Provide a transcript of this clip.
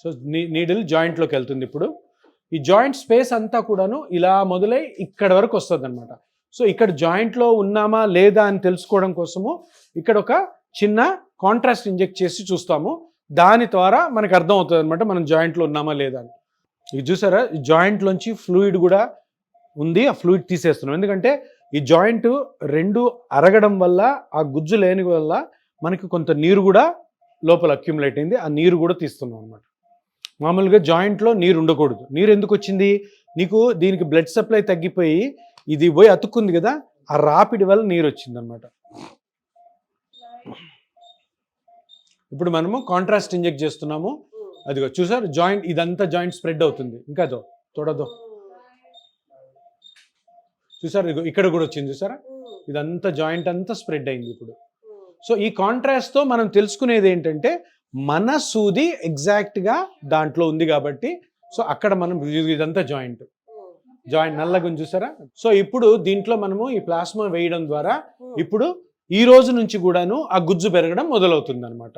So needle జాయింట్లోకి వెళ్తుంది. ఇప్పుడు ఈ జాయింట్ స్పేస్ అంతా కూడాను ఇలా మొదలై ఇక్కడ వరకు వస్తుంది అనమాట. సో ఇక్కడ జాయింట్లో ఉన్నామా లేదా అని తెలుసుకోవడం కోసము ఇక్కడ ఒక చిన్న కాంట్రాస్ట్ ఇంజెక్ట్ చేసి చూస్తాము. దాని ద్వారా మనకు అర్థం అవుతుంది అనమాట మనం జాయింట్లో ఉన్నామా లేదా అని. ఇది చూసారా, ఈ జాయింట్లోంచి ఫ్లూయిడ్ కూడా ఉంది, ఆ ఫ్లూయిడ్ తీసేస్తున్నాం. ఎందుకంటే ఈ జాయింట్ రెండు అరగడం వల్ల, ఆ గుజ్జు లేని వల్ల మనకి కొంత నీరు కూడా లోపల అక్యుములేట్ అయింది. ఆ నీరు కూడా తీస్తున్నాం అనమాట. మామూలుగా జాయింట్లో నీరు ఉండకూడదు. నీరు ఎందుకు వచ్చింది? నీకు దీనికి బ్లడ్ సప్లై తగ్గిపోయి ఇది పోయి అతుక్కుంది కదా, ఆ రాపిడి వల్ల నీరు వచ్చింది అనమాట. ఇప్పుడు మనము కాంట్రాస్ట్ ఇంజెక్ట్ చేస్తున్నాము. అదిగో చూసారు, జాయింట్ ఇదంతా జాయింట్ స్ప్రెడ్ అవుతుంది. ఇంకా తోడదో చూసారు, ఇక్కడ కూడా వచ్చింది చూసారా, ఇదంతా జాయింట్ అంతా స్ప్రెడ్ అయింది ఇప్పుడు. సో ఈ కాంట్రాస్ట్తో మనం తెలుసుకునేది ఏంటంటే మన సూది ఎగ్జాక్ట్గా దాంట్లో ఉంది కాబట్టి, సో అక్కడ మనం ఇదంతా జాయింట్ నల్లగా చూసారా. సో ఇప్పుడు దీంట్లో మనము ఈ ప్లాస్మా వేయడం ద్వారా ఇప్పుడు ఈ రోజు నుంచి కూడాను ఆ గుజ్జు పెరగడం మొదలవుతుంది అనమాట.